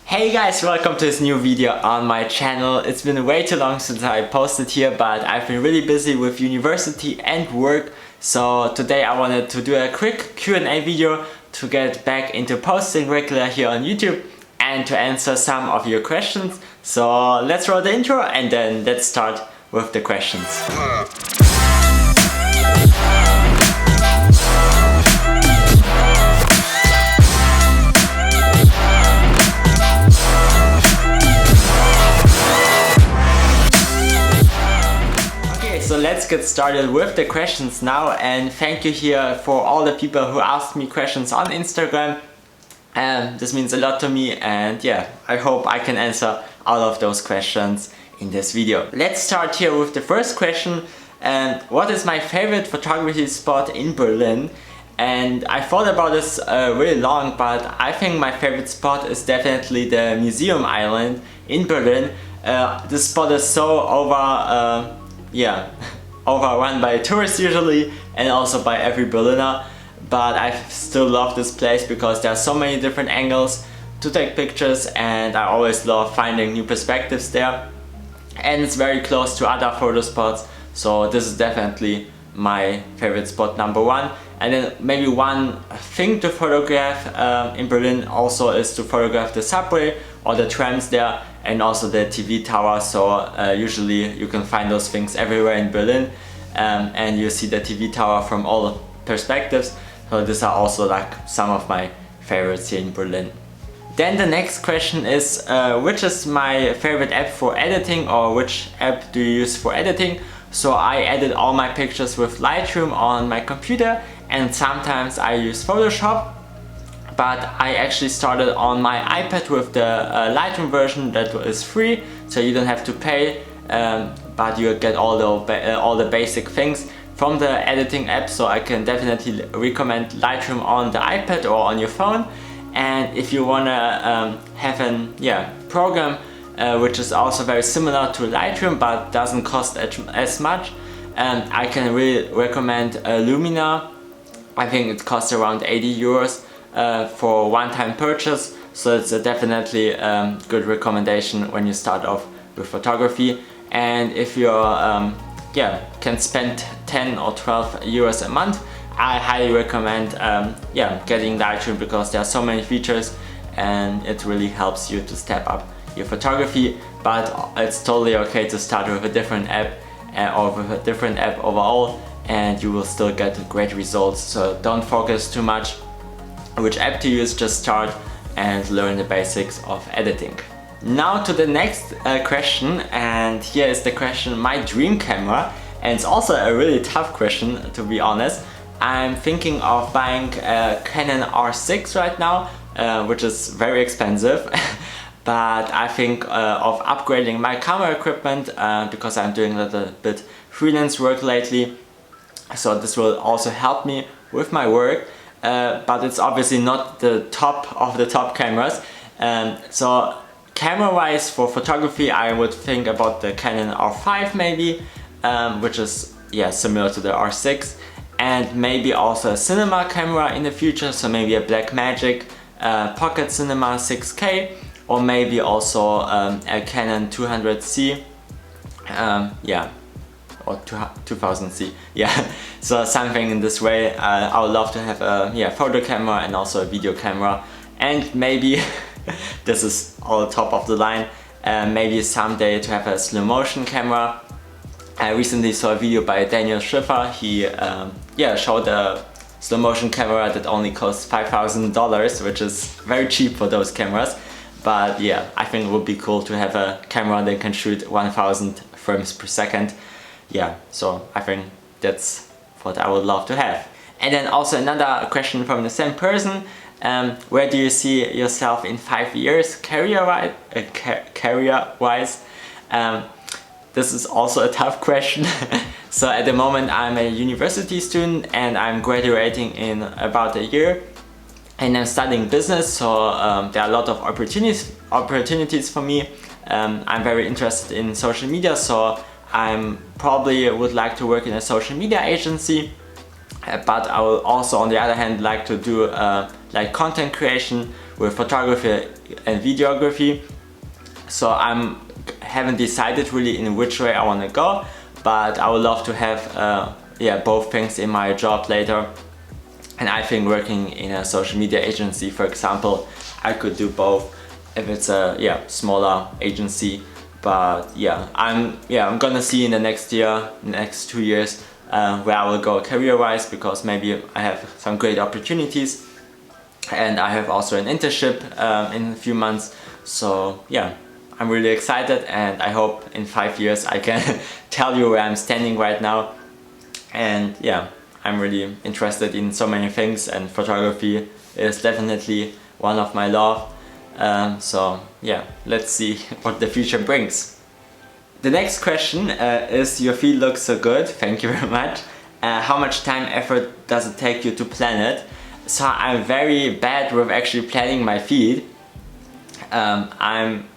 Hey guys, welcome to this new video on my channel. It's been way too long since I posted here, but I've been really busy with university and work. So today I wanted to do a quick Q&A video to get back into posting regular here on YouTube and to answer some of your questions. So let's roll the intro and then let's start with the questions. So let's get started with the questions now, and thank you here for all the people who asked me questions on Instagram. This means a lot to me, and yeah, I hope I can answer all of those questions in this video. Let's start here with the first question. What is my favorite photography spot in Berlin? And I thought about this really long, but I think my favorite spot is definitely the Museum Island in Berlin. This spot is so overrun by tourists usually, and also by every Berliner, but I still love this place because there are so many different angles to take pictures, and I always love finding new perspectives there, and it's very close to other photo spots, so this is definitely my favorite spot number one. And then maybe one thing to photograph in Berlin also is to photograph the subway or the trams there, and also the TV tower. So usually you can find those things everywhere in Berlin, and you see the TV tower from all perspectives. So these are also like some of my favorites here in Berlin. Then the next question is which is my favorite app for editing, or which app do you use for editing? So I edit all my pictures with Lightroom on my computer, and sometimes I use Photoshop, but I actually started on my iPad with the Lightroom version that is free, so you don't have to pay, but you get all the basic things from the editing app. So I can definitely recommend Lightroom on the iPad or on your phone. And if you wanna have a program which is also very similar to Lightroom but doesn't cost as much, I can really recommend Lumina. I think it costs around 80 euros for one-time purchase, so it's a definitely good recommendation when you start off with photography. And if you can spend 10 or 12 euros a month, I highly recommend getting Lightroom, because there are so many features and it really helps you to step up your photography. But it's totally okay to start with a different app or with a different app overall, and you will still get great results. So don't focus too much which app to use, just start and learn the basics of editing. Now to the next question, and here is the question, my dream camera. And it's also a really tough question, to be honest. I'm thinking of buying a Canon R6 right now, which is very expensive. But I think of upgrading my camera equipment because I'm doing a little bit freelance work lately. So this will also help me with my work. But it's obviously not the top of the top cameras. So camera wise for photography, I would think about the Canon R5 maybe, which is similar to the R6, and maybe also a cinema camera in the future, so maybe a Blackmagic Pocket Cinema 6K, or maybe also a Canon 200C, or 2000C, so something in this way. I would love to have a photo camera and also a video camera, and maybe this is all top of the line, maybe someday to have a slow motion camera. I recently saw a video by Daniel Schiffer. He showed a slow motion camera that only costs $5,000, which is very cheap for those cameras. But yeah, I think it would be cool to have a camera that can shoot 1000 frames per second. So I think that's what I would love to have. And then also another question from the same person. Where do you see yourself in 5 years career-wise? This is also a tough question. So at the moment I'm a university student and I'm graduating in about a year, and I'm studying business, so there are a lot of opportunities for me. I'm very interested in social media, so I'm probably would like to work in a social media agency. but I will also on the other hand like to do like content creation with photography and videography. So I haven't decided really in which way I want to go, but I would love to have yeah, both things in my job later. And I think working in a social media agency, for example, I could do both if it's a smaller agency. But yeah, I'm gonna see in the next year, next 2 years, where I will go career-wise, because maybe I have some great opportunities, and I have also an internship in a few months. So yeah, I'm really excited, and I hope in 5 years I can tell you where I'm standing right now. And yeah, I'm really interested in so many things, and photography is definitely one of my love. So yeah, let's see what the future brings. The next question is, your feed looks so good, thank you very much. How much time, effort does it take you to plan it? So I'm very bad with actually planning my feed.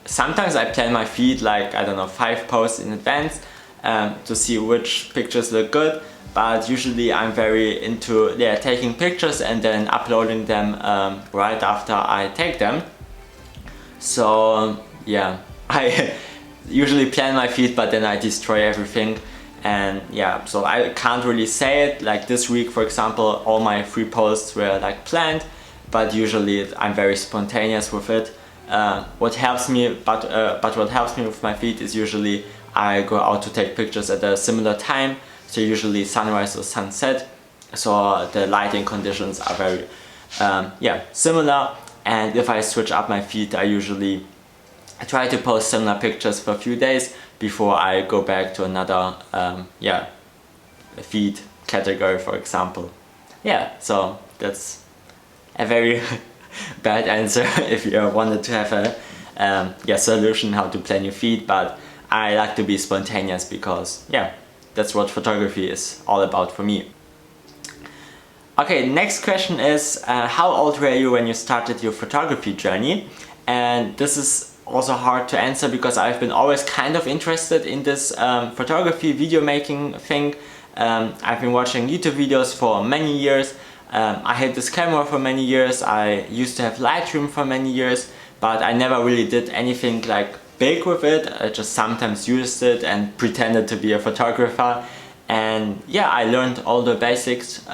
Sometimes I plan my feed like, I don't know, 5 posts in advance to see which pictures look good. But usually I'm very into taking pictures and then uploading them right after I take them. So yeah, I usually plan my feed, but then I destroy everything. And yeah, so I can't really say it. Like this week, for example, all my 3 posts were like planned, but usually I'm very spontaneous with it. What helps me with my feed is usually I go out to take pictures at a similar time. So usually sunrise or sunset, so the lighting conditions are very similar. And if I switch up my feed, I usually try to post similar pictures for a few days before I go back to another feed category, for example. Yeah, so that's a very bad answer if you wanted to have a solution how to plan your feed, but I like to be spontaneous because yeah, that's what photography is all about for me. Okay, next question is, how old were you when you started your photography journey? And this is also hard to answer because I've been always kind of interested in this photography, video making thing. I've been watching YouTube videos for many years. I had this camera for many years. I used to have Lightroom for many years, but I never really did anything like big with it. I just sometimes used it and pretended to be a photographer. And yeah, I learned all the basics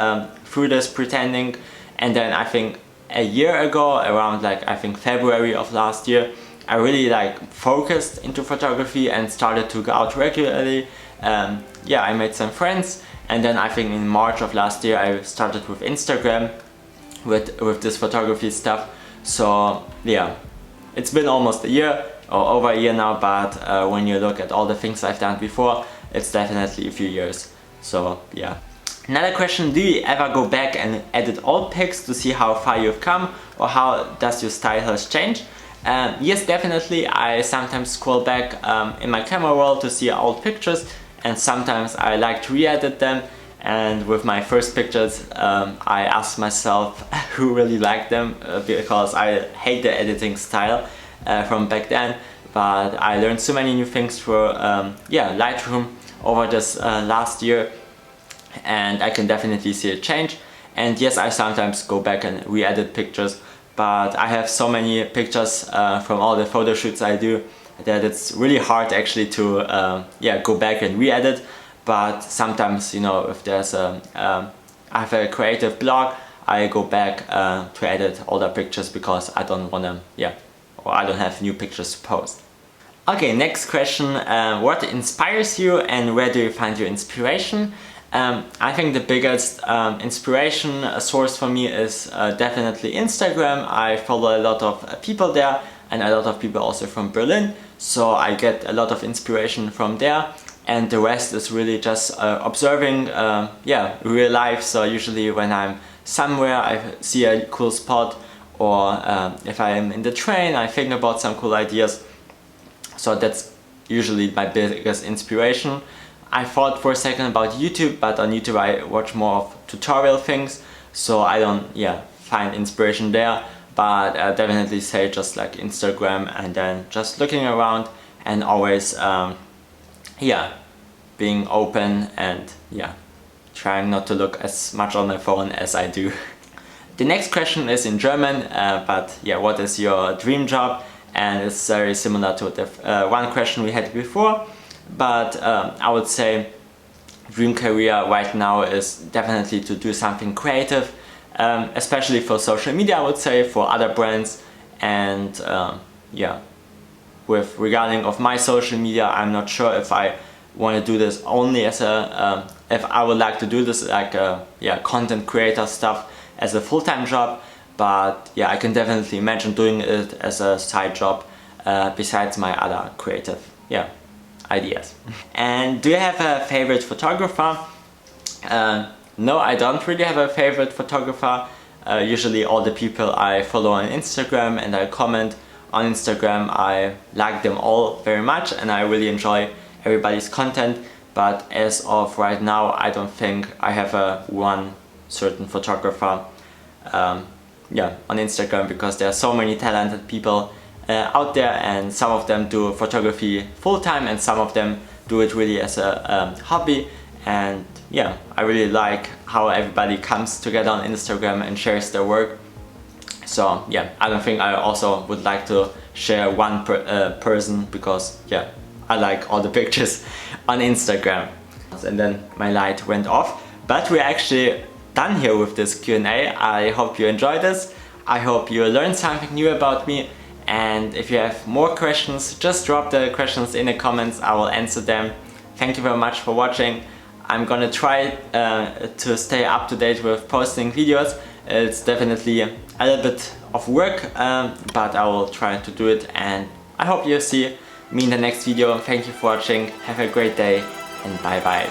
through this pretending. And then I think a year ago, around like I think February of last year, I really like focused into photography and started to go out regularly. Yeah, I made some friends, and then I think in March of last year I started with Instagram with this photography stuff. So yeah, it's been almost a year or over a year now, but when you look at all the things I've done before, it's definitely a few years. So yeah. Another question, do you ever go back and edit old pics to see how far you've come, or how does your style has changed? Yes, definitely. I sometimes scroll back in my camera roll to see old pictures, and sometimes I like to re-edit them. And with my first pictures, I asked myself who really liked them, because I hate the editing style from back then. But I learned so many new things for Lightroom over this last year, and I can definitely see a change. And yes, I sometimes go back and re-edit pictures, but I have so many pictures from all the photo shoots I do that it's really hard actually to go back and re-edit. But sometimes, you know, if there's I have a creative block, I go back to edit older pictures because I don't want to, or I don't have new pictures to post. Okay, next question, what inspires you and where do you find your inspiration? I think the biggest inspiration source for me is definitely Instagram. I follow a lot of people there, and a lot of people also from Berlin, so I get a lot of inspiration from there. And the rest is really just observing real life. So usually when I'm somewhere, I see a cool spot, or if I'm in the train, I think about some cool ideas. So that's usually my biggest inspiration. I thought for a second about YouTube, but on YouTube I watch more of tutorial things, so I don't find inspiration there. But I definitely say just like Instagram, and then just looking around and always being open and trying not to look as much on my phone as I do. The next question is in German, but yeah, what is your dream job? And it's very similar to the one question we had before, but I would say dream career right now is definitely to do something creative, especially for social media, I would say, for other brands. And yeah, with regarding of my social media, I'm not sure if I want to do this only as a if I would like to do this like yeah, content creator stuff as a full-time job, but yeah, I can definitely imagine doing it as a side job besides my other creative ideas. And do you have a favorite photographer? No, I don't really have a favorite photographer. Usually all the people I follow on Instagram and I comment on Instagram, I like them all very much and I really enjoy everybody's content. But as of right now, I don't think I have a one certain photographer yeah, on Instagram, because there are so many talented people out there, and some of them do photography full-time and some of them do it really as a hobby. And yeah, I really like how everybody comes together on Instagram and shares their work. So yeah, I don't think I also would like to share one person, because yeah, I like all the pictures on Instagram. And then my light went off, but we're actually done here with this Q&A. I hope you enjoyed this. I hope you learned something new about me. And if you have more questions, just drop the questions in the comments. I will answer them. Thank you very much for watching. I'm gonna try to stay up to date with posting videos. It's definitely a little bit of work, but I will try to do it, and I hope you see me in the next video. Thank you for watching, have a great day, and bye bye.